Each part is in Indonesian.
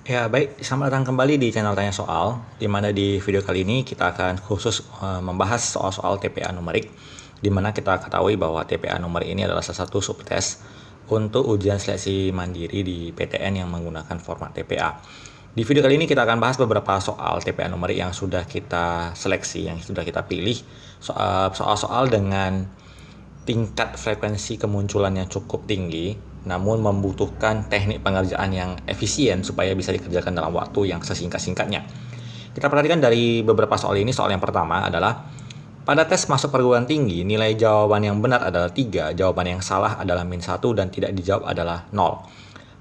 Ya, baik. Selamat datang kembali di channel Tanya Soal, di mana di video kali ini kita akan khusus membahas soal-soal TPA numerik, di mana kita ketahui bahwa TPA numerik ini adalah salah satu subtes untuk ujian seleksi mandiri di PTN yang menggunakan format TPA. Di video kali ini kita akan bahas beberapa soal TPA numerik yang sudah kita seleksi, yang sudah kita pilih, soal-soal dengan tingkat frekuensi kemunculan yang cukup tinggi, namun membutuhkan teknik pengerjaan yang efisien supaya bisa dikerjakan dalam waktu yang sesingkat-singkatnya. Kita perhatikan dari beberapa soal ini. Soal yang pertama adalah, pada tes masuk perguruan tinggi, nilai jawaban yang benar adalah 3, jawaban yang salah adalah -1, dan tidak dijawab adalah 0.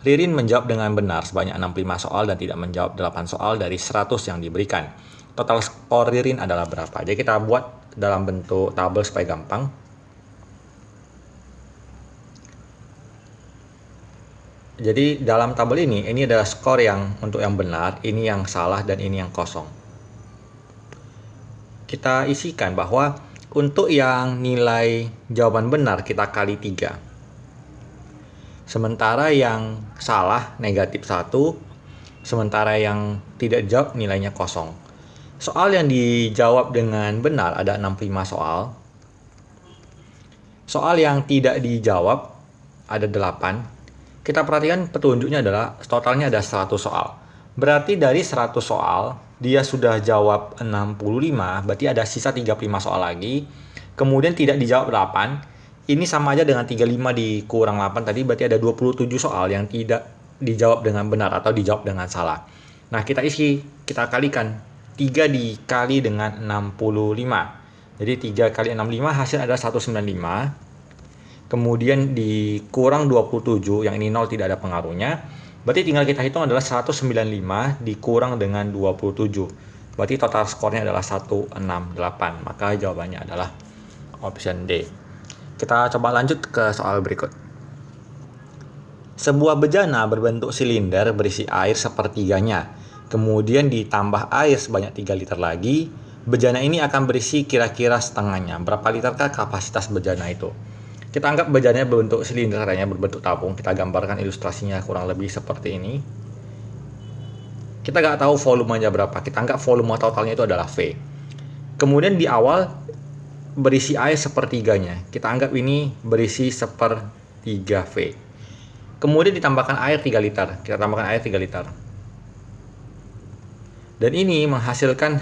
Ririn menjawab dengan benar sebanyak 65 soal dan tidak menjawab 8 soal dari 100 yang diberikan. Total skor Ririn adalah berapa? Jadi kita buat dalam bentuk tabel supaya gampang. Jadi dalam tabel ini adalah skor yang untuk yang benar, ini yang salah, dan ini yang kosong. Kita isikan bahwa untuk yang nilai jawaban benar kita kali 3. Sementara yang salah negatif 1, sementara yang tidak dijawab nilainya kosong. Soal yang dijawab dengan benar ada 65 soal. Soal yang tidak dijawab ada 8. Kita perhatikan petunjuknya adalah totalnya ada 100 soal. Berarti dari 100 soal, dia sudah jawab 65, berarti ada sisa 35 soal lagi. Kemudian tidak dijawab 8. Ini sama aja dengan 35 dikurang 8 tadi, berarti ada 27 soal yang tidak dijawab dengan benar atau dijawab dengan salah. Nah, kita kalikan. 3 dikali dengan 65. Jadi 3 kali 65 hasil ada 195. Kemudian dikurang 27, yang ini 0 tidak ada pengaruhnya. Berarti tinggal kita hitung adalah 195 dikurang dengan 27. Berarti total skornya adalah 168. Maka jawabannya adalah option D. Kita coba lanjut ke soal berikut. Sebuah bejana berbentuk silinder berisi air sepertiganya. Kemudian ditambah air sebanyak 3 liter lagi. Bejana ini akan berisi kira-kira setengahnya. Berapa literkah kapasitas bejana itu? Kita anggap bejananya berbentuk silinder, katanya berbentuk tabung. Kita gambarkan ilustrasinya kurang lebih seperti ini. Kita nggak tahu volumenya berapa. Kita anggap volume totalnya itu adalah V. Kemudian di awal berisi air sepertiganya. Kita anggap ini berisi sepertiga V. Kemudian ditambahkan air 3 liter. Kita tambahkan air 3 liter. Dan ini menghasilkan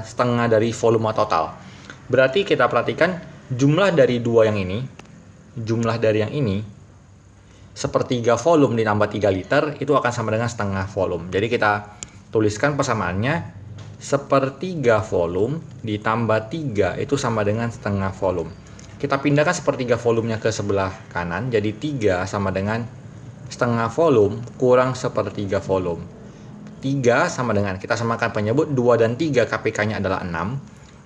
setengah dari volume total. Berarti kita perhatikan jumlah dari dua yang ini. Jumlah dari yang ini sepertiga volume ditambah 3 liter itu akan sama dengan setengah volume. Jadi kita tuliskan persamaannya, sepertiga volume ditambah 3 itu sama dengan setengah volume. Kita pindahkan sepertiga volumenya ke sebelah kanan, jadi 3 sama dengan setengah volume kurang sepertiga volume. 3 sama dengan, kita samakan penyebut, 2 dan 3 KPK-nya adalah 6.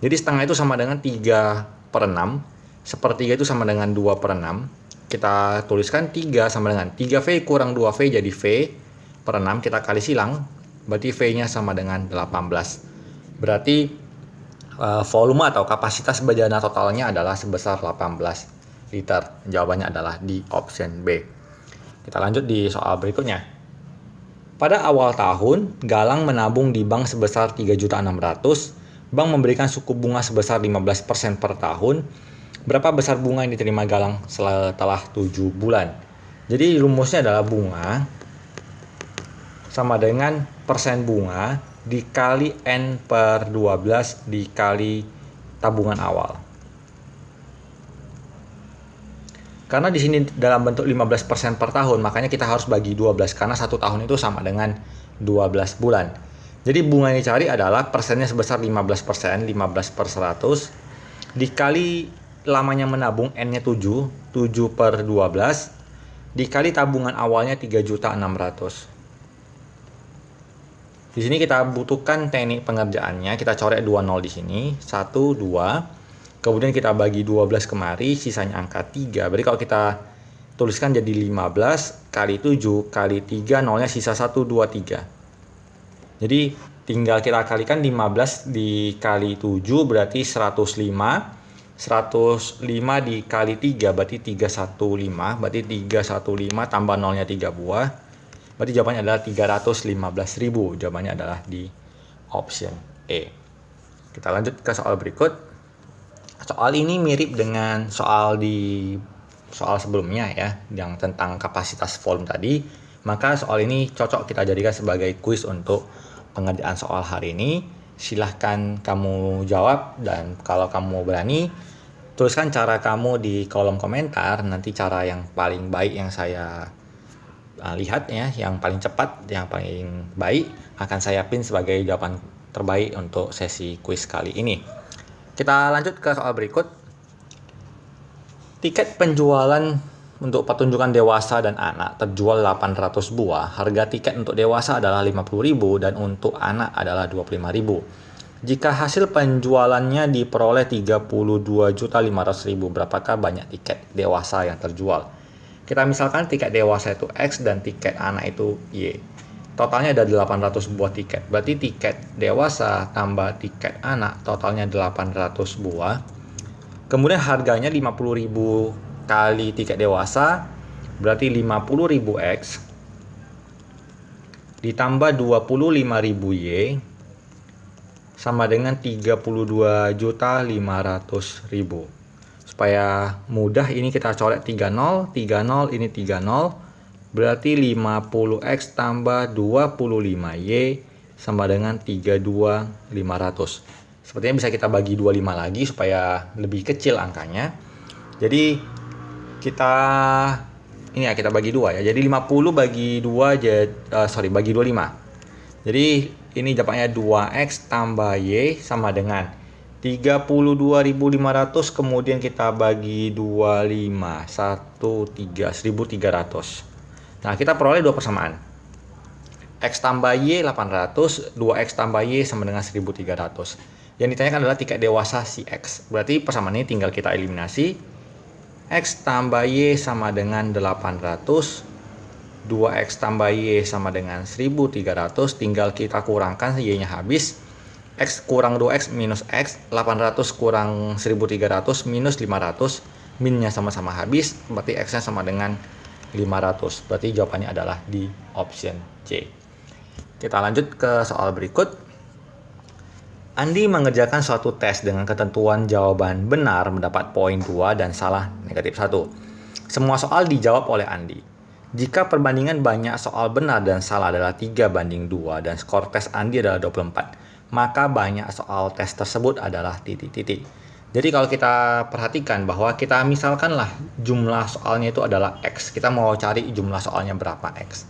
Jadi setengah itu sama dengan 3/6. Sepertiga itu sama dengan 2/6. Kita tuliskan 3 sama dengan 3V kurang 2V jadi V/6. Kita kali silang, berarti V-nya sama dengan 18. Berarti volume atau kapasitas bejana totalnya adalah sebesar 18 liter. Jawabannya adalah di option B. Kita lanjut di soal berikutnya. Pada awal tahun, Galang menabung di bank sebesar 3.600.000. Bank memberikan suku bunga sebesar 15% per tahun. Berapa besar bunga yang diterima Galang setelah 7 bulan? Jadi rumusnya adalah bunga sama dengan persen bunga dikali N/12 dikali tabungan awal. Karena di sini dalam bentuk 15% per tahun, makanya kita harus bagi 12 karena 1 tahun itu sama dengan 12 bulan. Jadi bunga yang dicari adalah persennya sebesar 15%, 15 per 100 dikali lamanya menabung, N-nya 7 per 12 dikali tabungan awalnya 3.600.000. Di sini kita butuhkan teknik pengerjaannya. Kita coret 2 nol di sini, 1 2. Kemudian kita bagi 12 kemari, sisanya angka 3. Berarti kalau kita tuliskan jadi 15 kali 7 kali 3, nolnya sisa 1 2 3. Jadi tinggal kita kalikan 15 dikali 7 berarti 105. 105 dikali 3 berarti 315. Berarti 315 tambah nolnya 3 buah. Berarti jawabannya adalah 315.000. Jawabannya adalah di option E. Kita lanjut ke soal berikut. Soal ini mirip dengan soal sebelumnya ya, yang tentang kapasitas volume tadi. Maka soal ini cocok kita jadikan sebagai kuis untuk pengerjaan soal hari ini. Silahkan kamu jawab, dan kalau kamu berani, tuliskan cara kamu di kolom komentar. Nanti cara yang paling baik yang saya lihat ya, yang paling cepat, yang paling baik akan saya pin sebagai jawaban terbaik untuk sesi kuis kali ini. Kita lanjut ke soal berikut. Tiket penjualan untuk pertunjukan dewasa dan anak terjual 800 buah. Harga tiket untuk dewasa adalah 50.000 dan untuk anak adalah 25.000. Jika hasil penjualannya diperoleh 32.500.000, berapakah banyak tiket dewasa yang terjual? Kita misalkan tiket dewasa itu X dan tiket anak itu Y. Totalnya ada 800 buah tiket. Berarti tiket dewasa tambah tiket anak totalnya 800 buah. Kemudian harganya 50.000 kali tiket dewasa, berarti 50.000 X ditambah 25.000 Y sama dengan 32.500.000. Supaya mudah ini kita coret 30, 30 ini 30. Berarti 50X tambah 25Y sama dengan 32.500. Sepertinya bisa kita bagi 25 lagi supaya lebih kecil angkanya. Jadi kita bagi 2 ya. Jadi 50 bagi 2 bagi 25. Jadi ini jawabannya 2X tambah Y sama dengan 32.500, kemudian kita bagi 25, 1.300. Nah, kita peroleh dua persamaan. X tambah Y 800, 2X tambah Y sama dengan 1.300. Yang ditanyakan adalah tiket dewasa si X. Berarti persamaan ini tinggal kita eliminasi. X tambah Y sama dengan 800, 2X tambah Y sama dengan 1.300. Tinggal kita kurangkan, Y-nya habis. X kurang 2X minus X, 800 kurang 1.300 minus 500. Minnya sama-sama habis, berarti X-nya sama dengan 500. Berarti jawabannya adalah di option C. Kita lanjut ke soal berikut. Andi mengerjakan suatu tes dengan ketentuan jawaban benar mendapat poin 2 dan salah negatif 1. Semua soal dijawab oleh Andi. Jika perbandingan banyak soal benar dan salah adalah 3:2 dan skor tes Andi adalah 24, maka banyak soal tes tersebut adalah titik-titik. Jadi kalau kita perhatikan bahwa kita misalkanlah jumlah soalnya itu adalah X. Kita mau cari jumlah soalnya berapa X.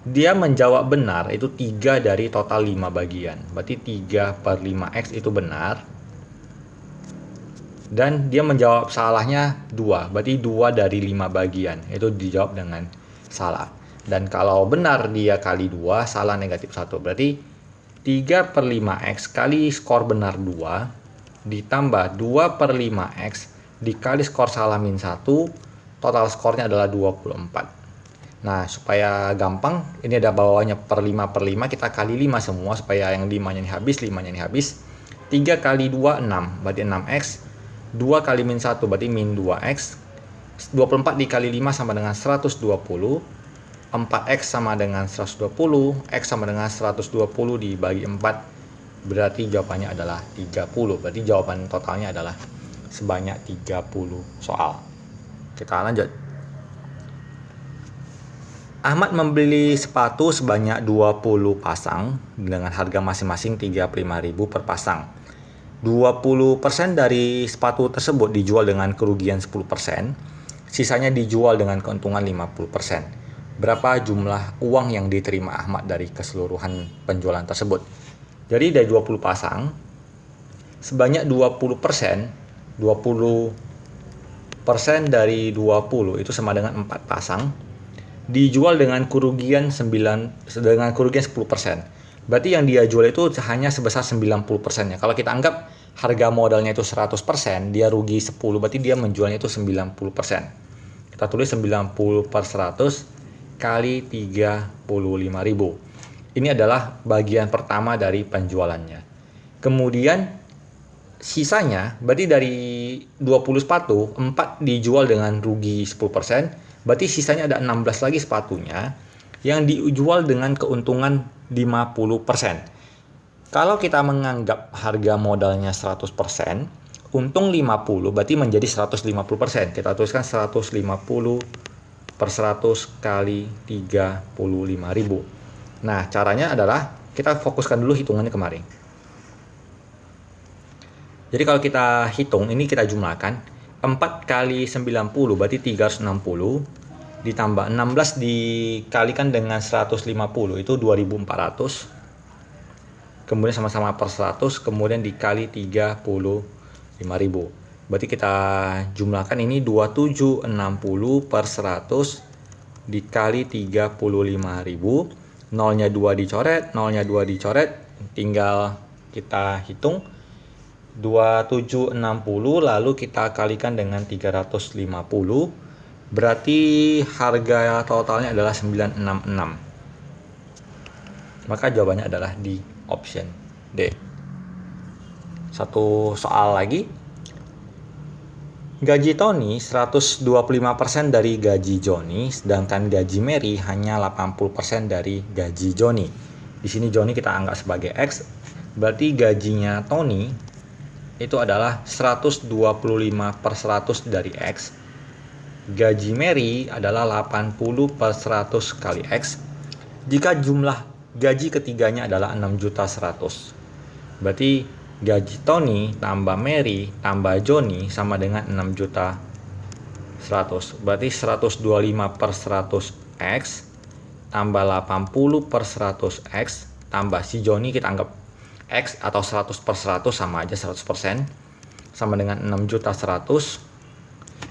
Dia menjawab benar itu 3 dari total 5 bagian. Berarti 3/5X itu benar. Dan dia menjawab salahnya 2. Berarti 2 dari 5 bagian. Itu dijawab dengan salah. Dan kalau benar dia kali 2, salah negatif 1. Berarti 3/5X kali skor benar 2 ditambah 2/5X dikali skor salah min 1, total skornya adalah 24. Nah, supaya gampang, ini ada bawahnya per 5/5, kita kali 5 semua supaya yang 5-nya ini habis, 5-nya ini habis. 3 kali 2, 6, berarti 6X. 2 kali min 1, berarti min 2X. 24 dikali 5 sama dengan 120. 4X sama dengan 120, X sama dengan 120 dibagi 4. Berarti jawabannya adalah 30. Berarti jawaban totalnya adalah sebanyak 30 soal. Kita lanjut. Ahmad membeli sepatu sebanyak 20 pasang dengan harga masing-masing 35.000 per pasang. 20% dari sepatu tersebut dijual dengan kerugian 10%, sisanya dijual dengan keuntungan 50%. Berapa jumlah uang yang diterima Ahmad dari keseluruhan penjualan tersebut? Jadi dari 20 pasang, sebanyak 20% dari 20 itu sama dengan 4 pasang, dijual dengan kerugian 10%. Berarti yang dia jual itu hanya sebesar 90%-nya. Kalau kita anggap harga modalnya itu 100%, dia rugi 10, berarti dia menjualnya itu 90%. Kita tulis 90/100 kali 35.000. Ini adalah bagian pertama dari penjualannya. Kemudian sisanya, berarti dari 20 sepatu, 4 dijual dengan rugi 10%, berarti sisanya ada 16 lagi sepatunya. yang dijual dengan keuntungan 50%. Kalau kita menganggap harga modalnya 100%, untung 50 berarti menjadi 150%. Kita tuliskan 150 per 100 kali 35.000. Nah, caranya adalah kita fokuskan dulu hitungannya kemarin. Jadi kalau kita hitung, ini kita jumlahkan 4 kali 90 berarti 360 ditambah 16 dikalikan dengan 150 itu 2400. Kemudian sama-sama per 100, kemudian dikali 35.000. Berarti kita jumlahkan ini 2760 per 100 dikali 35.000. Nolnya 2 dicoret, nolnya 2 dicoret, tinggal kita hitung 2760 lalu kita kalikan dengan 350. Berarti harga totalnya adalah 966. Maka jawabannya adalah di option D. Satu soal lagi. Gaji Tony 125% dari gaji Johnny, sedangkan gaji Mary hanya 80% dari gaji Johnny. Di sini Johnny kita anggap sebagai X, berarti gajinya Tony itu adalah 125 per 100 dari X. Gaji Mary adalah 80 per 100 kali X. Jika jumlah gaji ketiganya adalah 6.100.000. Berarti gaji Tony tambah Mary tambah Johnny sama dengan 6.100.000. Berarti 125 per 100 X tambah 80 per 100 X tambah si Johnny kita anggap X atau 100 per 100 sama aja 100%, sama dengan 6.100.000.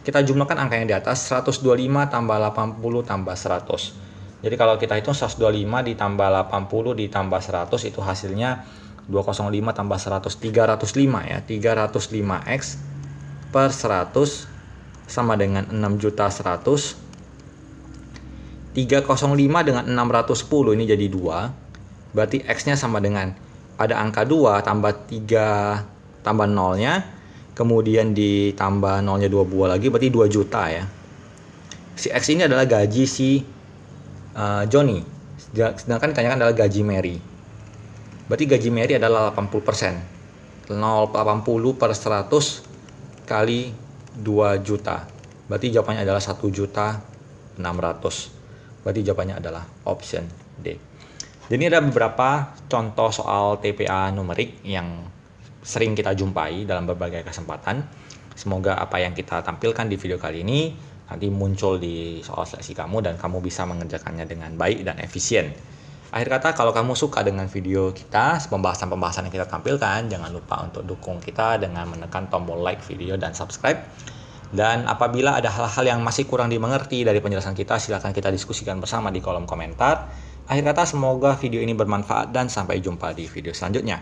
Kita jumlahkan angka yang di atas, 125 tambah 80 tambah 100. Jadi kalau kita hitung 125 ditambah 80 ditambah 100 itu hasilnya 205 tambah 100, 305 ya. 305X per 100 sama dengan 6.100.000. 305 dengan 610 ini jadi 2. Berarti X-nya sama dengan ada angka 2 tambah 3 tambah nolnya, kemudian ditambah nolnya 2 buah lagi, berarti 2 juta ya. Si X ini adalah gaji si Johnny, sedangkan ditanyakan adalah gaji Mary. Berarti gaji Mary adalah 80%. 0,80 per 100 kali 2 juta. Berarti jawabannya adalah 1.600.000. Berarti jawabannya adalah option D. Jadi ada beberapa contoh soal TPA numerik yang sering kita jumpai dalam berbagai kesempatan. Semoga apa yang kita tampilkan di video kali ini nanti muncul di soal seleksi kamu dan kamu bisa mengerjakannya dengan baik dan efisien. Akhir kata, kalau kamu suka dengan video kita, pembahasan-pembahasan yang kita tampilkan, jangan lupa untuk dukung kita dengan menekan tombol like video dan subscribe. Dan apabila ada hal-hal yang masih kurang dimengerti dari penjelasan kita, silakan kita diskusikan bersama di kolom komentar. Akhir kata, semoga video ini bermanfaat dan sampai jumpa di video selanjutnya.